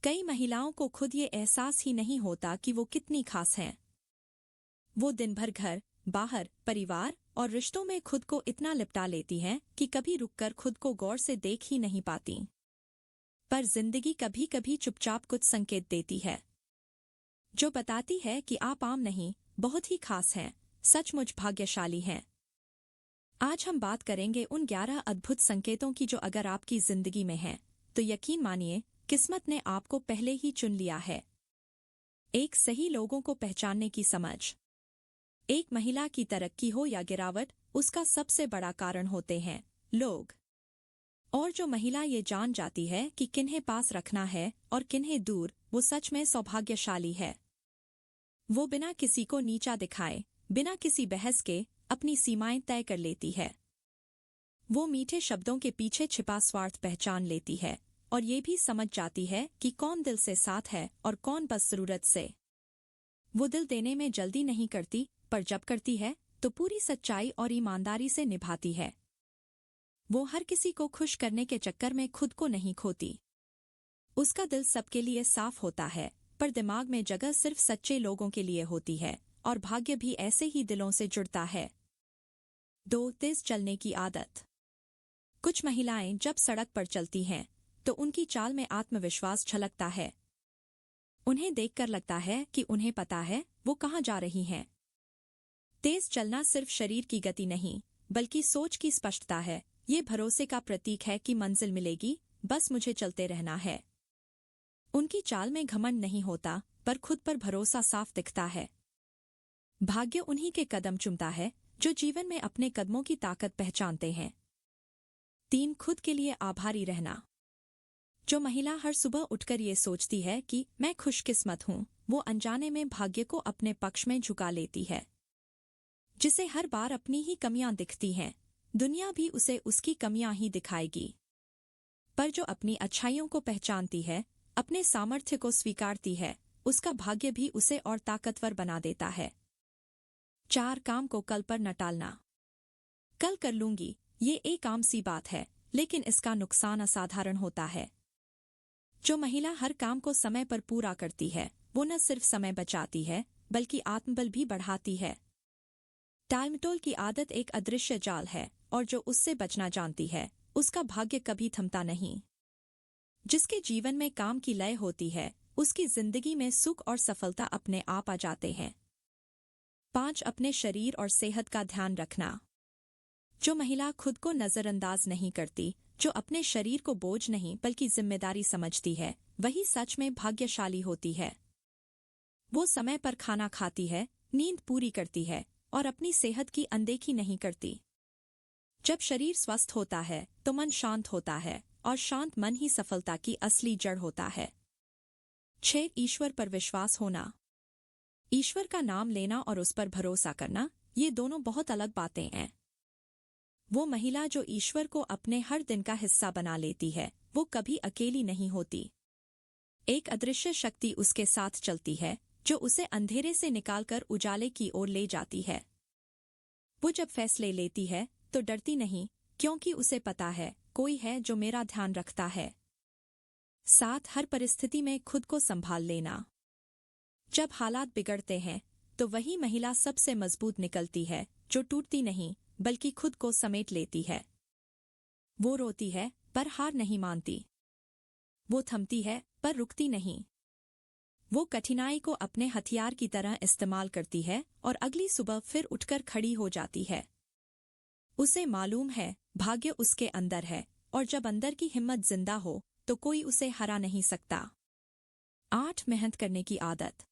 कई महिलाओं को खुद ये एहसास ही नहीं होता कि वो कितनी खास हैं। वो दिन भर घर, बाहर, परिवार और रिश्तों में खुद को इतना लिपटा लेती हैं कि कभी रुककर खुद को गौर से देख ही नहीं पाती। पर जिंदगी कभी कभी चुपचाप कुछ संकेत देती है, जो बताती है कि आप आम नहीं, बहुत ही खास हैं, सचमुच भाग्यशाली हैं। आज हम बात करेंगे उन 11 अद्भुत संकेतों की जो अगर आपकी जिंदगी में हैं, तो यकीन मानिए किस्मत ने आपको पहले ही चुन लिया है। एक सही लोगों को पहचानने की समझ। एक महिला की तरक्की हो या गिरावट, उसका सबसे बड़ा कारण होते हैं लोग। और जो महिला ये जान जाती है कि किन्हें पास रखना है और किन्हें दूर, वो सच में सौभाग्यशाली है। वो बिना किसी को नीचा दिखाए, बिना किसी बहस के अपनी सीमाएं तय कर लेती है। वो मीठे शब्दों के पीछे छिपा स्वार्थ पहचान लेती है और ये भी समझ जाती है कि कौन दिल से साथ है और कौन बस जरूरत से। वो दिल देने में जल्दी नहीं करती, पर जब करती है तो पूरी सच्चाई और ईमानदारी से निभाती है। वो हर किसी को खुश करने के चक्कर में खुद को नहीं खोती। उसका दिल सबके लिए साफ होता है, पर दिमाग में जगह सिर्फ सच्चे लोगों के लिए होती है और भाग्य भी ऐसे ही दिलों से जुड़ता है। 2. तेज चलने की आदत। कुछ महिलाएं जब सड़क पर चलती हैं तो उनकी चाल में आत्मविश्वास झलकता है। उन्हें देखकर लगता है कि उन्हें पता है वो कहाँ जा रही हैं। तेज चलना सिर्फ शरीर की गति नहीं, बल्कि सोच की स्पष्टता है। ये भरोसे का प्रतीक है कि मंजिल मिलेगी, बस मुझे चलते रहना है। उनकी चाल में घमंड नहीं होता, पर खुद पर भरोसा साफ दिखता है। भाग्य उन्हीं के कदम चुमता है जो जीवन में अपने कदमों की ताकत पहचानते हैं। 3. खुद के लिए आभारी रहना। जो महिला हर सुबह उठकर ये सोचती है कि मैं खुशकिस्मत हूँ, वो अनजाने में भाग्य को अपने पक्ष में झुका लेती है। जिसे हर बार अपनी ही कमियां दिखती हैं, दुनिया भी उसे उसकी कमियां ही दिखाएगी। पर जो अपनी अच्छाइयों को पहचानती है, अपने सामर्थ्य को स्वीकारती है, उसका भाग्य भी उसे और ताकतवर बना देता है। 4. काम को कल पर न टालना। कल कर लूंगी, ये एक आम सी बात है, लेकिन इसका नुकसान असाधारण होता है। जो महिला हर काम को समय पर पूरा करती है, वो न सिर्फ समय बचाती है, बल्कि आत्मबल भी बढ़ाती है। टालमटोल की आदत एक अदृश्य जाल है, और जो उससे बचना जानती है, उसका भाग्य कभी थमता नहीं। जिसके जीवन में काम की लय होती है, उसकी जिंदगी में सुख और सफलता अपने आप आ जाते हैं। 5. अपने शरीर और सेहत का ध्यान रखना। जो महिला खुद को नजरअंदाज नहीं करती, जो अपने शरीर को बोझ नहीं बल्कि जिम्मेदारी समझती है, वही सच में भाग्यशाली होती है। वो समय पर खाना खाती है, नींद पूरी करती है और अपनी सेहत की अनदेखी नहीं करती। जब शरीर स्वस्थ होता है तो मन शांत होता है, और शांत मन ही सफलता की असली जड़ होता है। 6. ईश्वर पर विश्वास होना। ईश्वर का नाम लेना और उस पर भरोसा करना, ये दोनों बहुत अलग बातें हैं। वो महिला जो ईश्वर को अपने हर दिन का हिस्सा बना लेती है, वो कभी अकेली नहीं होती। एक अदृश्य शक्ति उसके साथ चलती है, जो उसे अंधेरे से निकालकर उजाले की ओर ले जाती है। वो जब फैसले लेती है तो डरती नहीं, क्योंकि उसे पता है कोई है जो मेरा ध्यान रखता है। 7. हर परिस्थिति में खुद को संभाल लेना। जब हालात बिगड़ते हैं तो वही महिला सबसे मजबूत निकलती है, जो टूटती नहीं बल्कि खुद को समेट लेती है। वो रोती है पर हार नहीं मानती। वो थमती है पर रुकती नहीं। वो कठिनाई को अपने हथियार की तरह इस्तेमाल करती है और अगली सुबह फिर उठकर खड़ी हो जाती है। उसे मालूम है भाग्य उसके अंदर है, और जब अंदर की हिम्मत जिंदा हो तो कोई उसे हरा नहीं सकता। 8. मेहनत करने की आदत।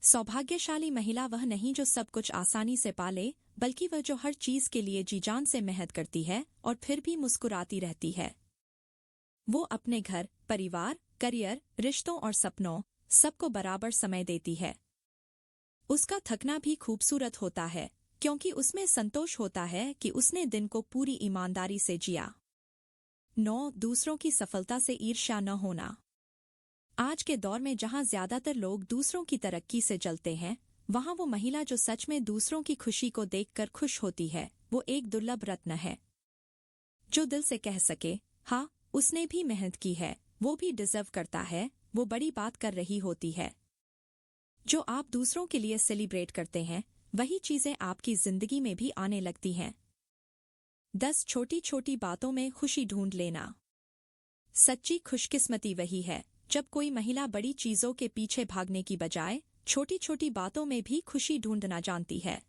सौभाग्यशाली महिला वह नहीं जो सब कुछ आसानी से पाले, बल्कि वह जो हर चीज के लिए जी जान से मेहनत करती है और फिर भी मुस्कुराती रहती है। वो अपने घर, परिवार, करियर, रिश्तों और सपनों, सबको बराबर समय देती है। उसका थकना भी खूबसूरत होता है, क्योंकि उसमें संतोष होता है कि उसने दिन को पूरी ईमानदारी से जिया। 9. दूसरों की सफलता से ईर्ष्या न होना। आज के दौर में जहां ज्यादातर लोग दूसरों की तरक्की से जलते हैं, वहां वो महिला जो सच में दूसरों की खुशी को देखकर खुश होती है, वो एक दुर्लभ रत्न है। जो दिल से कह सके, हाँ, उसने भी मेहनत की है, वो भी डिजर्व करता है, वो बड़ी बात कर रही होती है। जो आप दूसरों के लिए सेलिब्रेट करते हैं वही चीजें आपकी जिंदगी में भी आने लगती हैं। 10 छोटी छोटी बातों में खुशी ढूंढ लेना। सच्ची खुशकिस्मती वही है जब कोई महिला बड़ी चीजों के पीछे भागने की बजाय छोटी छोटी बातों में भी खुशी ढूंढना जानती है।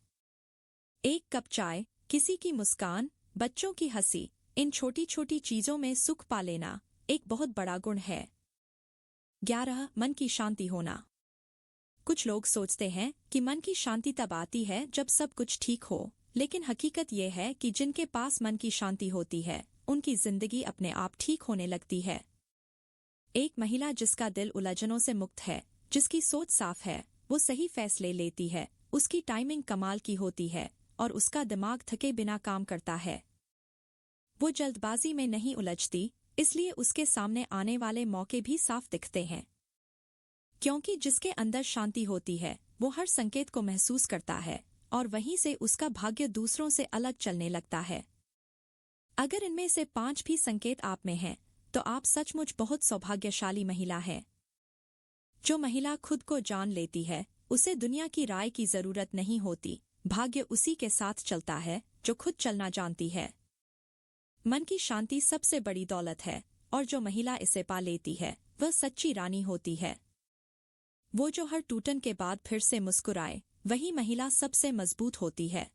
एक कप चाय, किसी की मुस्कान, बच्चों की हंसी, इन छोटी छोटी चीजों में सुख पा लेना एक बहुत बड़ा गुण है। 11 मन की शांति होना। कुछ लोग सोचते हैं कि मन की शांति तब आती है जब सब कुछ ठीक हो, लेकिन हकीकत यह है कि जिनके पास मन की शांति होती है उनकी जिंदगी अपने आप ठीक होने लगती है। एक महिला जिसका दिल उलझनों से मुक्त है, जिसकी सोच साफ है, वो सही फैसले लेती है, उसकी टाइमिंग कमाल की होती है और उसका दिमाग थके बिना काम करता है। वो जल्दबाजी में नहीं उलझती, इसलिए उसके सामने आने वाले मौके भी साफ दिखते हैं। क्योंकि जिसके अंदर शांति होती है वो हर संकेत को महसूस करता है और वहीं से उसका भाग्य दूसरों से अलग चलने लगता है। अगर इनमें से 5 भी संकेत आप में हैं, तो आप सचमुच बहुत सौभाग्यशाली महिला हैं। जो महिला खुद को जान लेती है उसे दुनिया की राय की जरूरत नहीं होती, भाग्य उसी के साथ चलता है जो खुद चलना जानती है। मन की शांति सबसे बड़ी दौलत है और जो महिला इसे पा लेती है वह सच्ची रानी होती है। वो जो हर टूटन के बाद फिर से मुस्कुराए, वही महिला सबसे मजबूत होती है।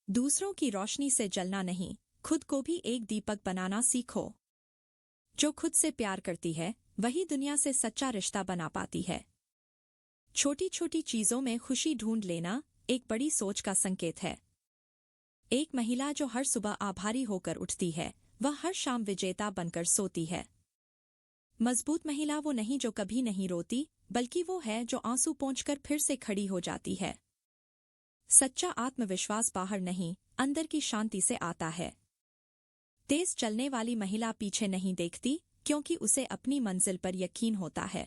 दूसरों की रोशनी से जलना नहीं, खुद को भी एक दीपक बनाना सीखो। जो खुद से प्यार करती है वही दुनिया से सच्चा रिश्ता बना पाती है। छोटी छोटी चीजों में खुशी ढूंढ लेना एक बड़ी सोच का संकेत है। एक महिला जो हर सुबह आभारी होकर उठती है वह हर शाम विजेता बनकर सोती है। मजबूत महिला वो नहीं जो कभी नहीं रोती, बल्कि वो है जो आंसू पोंछकर फिर से खड़ी हो जाती है। सच्चा आत्मविश्वास बाहर नहीं, अंदर की शांति से आता है। तेज चलने वाली महिला पीछे नहीं देखती, क्योंकि उसे अपनी मंजिल पर यकीन होता है।